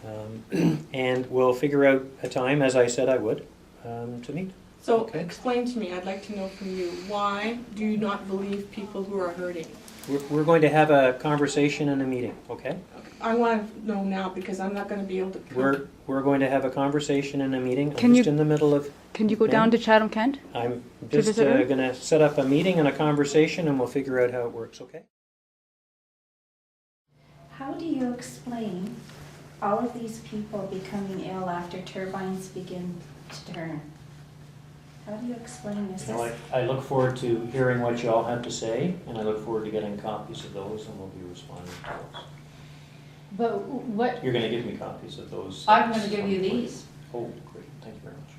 And we'll figure out a time, as I said I would, to meet. So Okay. explain to me, I'd like to know from you, why do you not believe people who are hurting? We're going to have a conversation in a meeting, okay? I want to know now because I'm not going to be able to come. We're going to have a conversation in a meeting. Can I'm just you- in the middle of, Can you go down to Chatham Kent? I'm just visit her? going to set up a meeting and a conversation and we'll figure out how it works, okay? How do you explain all of these people becoming ill after turbines begin to turn? How do you explain this? You know, I look forward to hearing what you all have to say, and I look forward to getting copies of those, and we'll be responding to those. But what, You're going to give me copies of those? I'm going to give you these. Oh, great, thank you very much.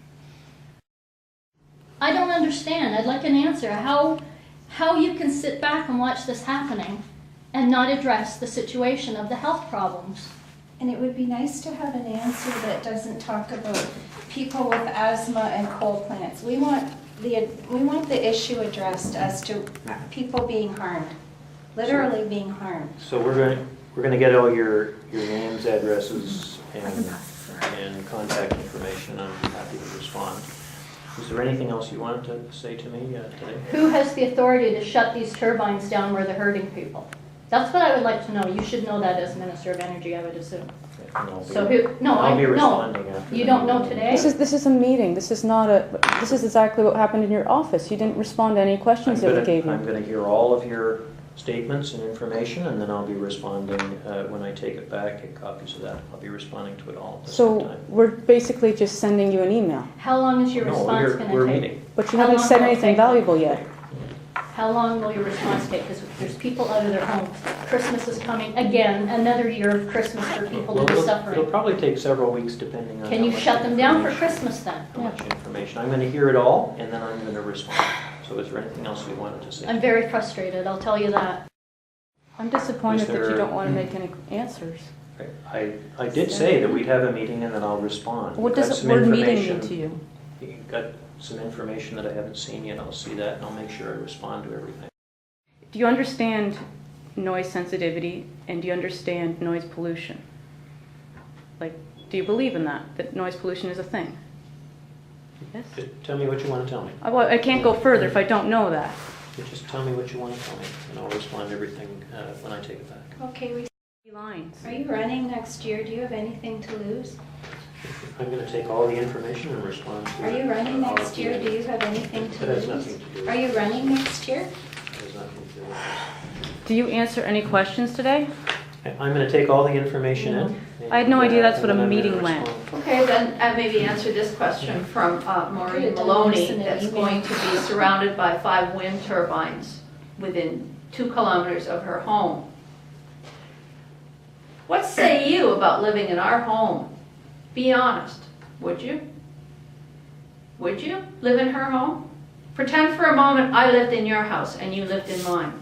I don't understand. I'd like an answer. How you can sit back and watch this happening and not address the situation of the health problems. And it would be nice to have an answer that doesn't talk about people with asthma and coal plants. We want the issue addressed as to people being harmed, literally being harmed. So we're going to get all your names, addresses, and contact information. I'm happy to respond. Is there anything else you wanted to say to me today? Who has the authority to shut these turbines down where they're hurting people? That's what I would like to know. You should know that as Minister of Energy, I would assume. So who? No, I'll be no. responding after. You the don't know meeting. today? This is a meeting. This is exactly what happened in your office. You didn't respond to any questions that we gave you. I'm going to hear all of your statements and information, and then I'll be responding when I take it back, get copies of that. I'll be responding to it all at the same So time. we're basically just sending you an email, How long is your No, response going we're to take? meeting. but you How haven't long said will it anything take? valuable yet. How long will your response take? Because there's people out of their homes. Christmas is coming again, another year of Christmas for people to be It'll suffering. probably take several weeks depending on Can how you much shut them down for information- Christmas then? How much information. I'm going to hear it all, and then I'm going to respond. So is there anything else you wanted to say? I'm very frustrated, I'll tell you that. I'm disappointed that you Mr. don't want to make any answers. I did say that we'd have a meeting and then I'll respond. What You've got does some the word meeting information. mean to you? You've got some information that I haven't seen yet. I'll see that and I'll make sure I respond to everything. Do you understand noise sensitivity and do you understand noise pollution? Like, do you believe in that noise pollution is a thing? Yes? Just tell me what you want to tell me. Well, I can't go further if I don't know that. Just tell me what you want to tell me, and I'll respond to everything when I take it back. Okay, Lines. are you running next year? Do you have anything to lose? I'm going to take all the information and respond to Are you running all of next year? the- Do you have anything to That has lose? nothing to do. Are you running next year? That has nothing to do with Do you answer any questions today? it. I'm going to take all the information in. I had no and, idea that's and what a then I'm gonna meeting went. respond. Okay, then maybe answer this question from Maureen Maloney, that's going to be surrounded by 5 wind turbines within 2 kilometers of her home. What say you about living in our home? Be honest, would you? Would you live in her home? Pretend for a moment I lived in your house and you lived in mine.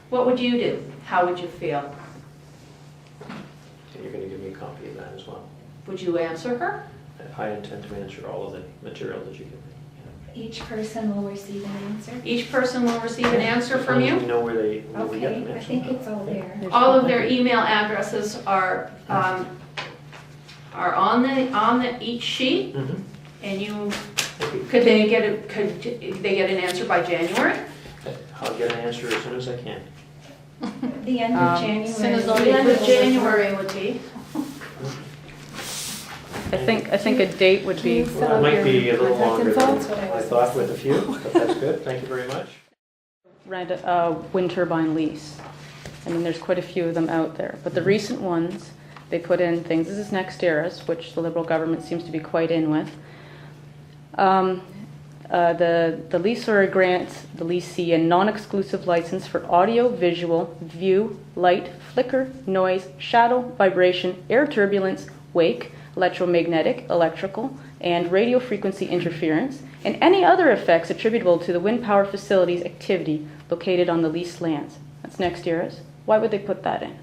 What would you do? How would you feel? And you're going to give me a copy of that as well. Would you answer her? I intend to answer all of the material that you give me. Each person will receive an answer. Each person will receive an answer As from long as you. we know where we get Okay, them I think it's all there. All of their email addresses are on the each sheet, Mhm. and you could they get an answer by January? I'll get an answer as soon as I can. The end of January. as soon as all The the end of January would be. I think a date would be. Well, it might be a little longer than That's what I I was thought with a few, but that's good. Thank you very much. Rent a wind turbine lease. I mean, there's quite a few of them out there. But the recent ones, they put in things. This is next era's, which the Liberal government seems to be quite in with. The leaser grants the leasee a non-exclusive license for audio, visual, view, light, flicker, noise, shadow, vibration, air turbulence, wake, electromagnetic, electrical, and radio frequency interference, and any other effects attributable to the wind power facility's activity located on the leased lands. That's next era's. Why would they put that in?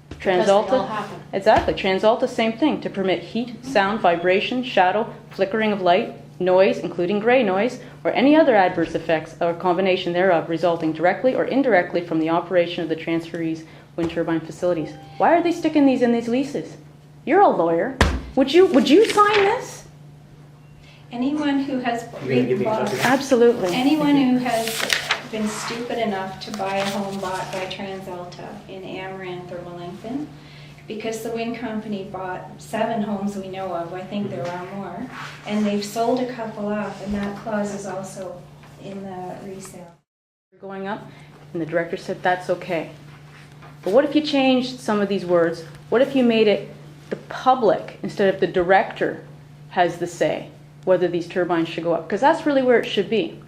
Because they all happen. Exactly. Transalta, same thing, to permit heat, sound, vibration, shadow, flickering of light, noise, including gray noise, or any other adverse effects or combination thereof resulting directly or indirectly from the operation of the transferee's wind turbine facilities. Why are they sticking these in these leases? You're a lawyer. Would you sign this? Anyone who has You're gonna give me a copy? Absolutely. anyone who has been stupid enough to buy a home bought by TransAlta in Amaranth or Wellington, because the wind company bought 7 homes we know of, I think there are more, and they've sold a couple off, and that clause is also in the resale. Going up, and the director said that's okay. But what if you changed some of these words? What if you made it the public instead of the director has the say whether these turbines should go up? Because that's really where it should be.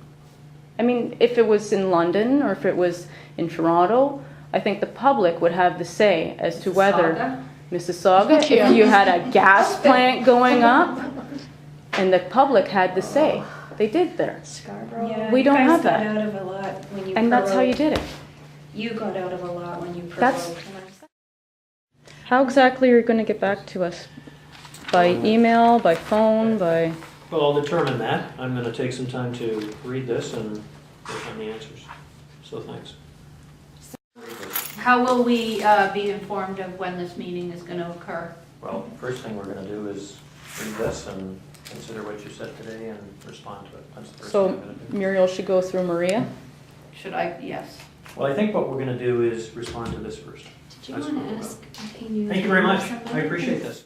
I mean, if it was in London or if it was in Toronto, I think the public would have the say as to whether Mississauga, if you had a gas plant going up, and the public had the say. They did there. Scarborough. Yeah, We don't you have guys that. got out of a lot when you And that's how you prorogued. did it. You got out of a lot when you That's- prorogued. How exactly are you going to get back to us? By email, by phone, by... Well, I'll determine that. I'm going to take some time to read this and work on the answers. So thanks. How will we be informed of when this meeting is going to occur? Well, first thing we're going to do is read this and consider what you said today and respond to it. That's the first thing I'm So going to do. Muriel should go through Maria? Should I? Yes. Well, I think what we're going to do is respond to this first. Did you That's want what to we'll ask? Can you Thank you very much. something? I appreciate this.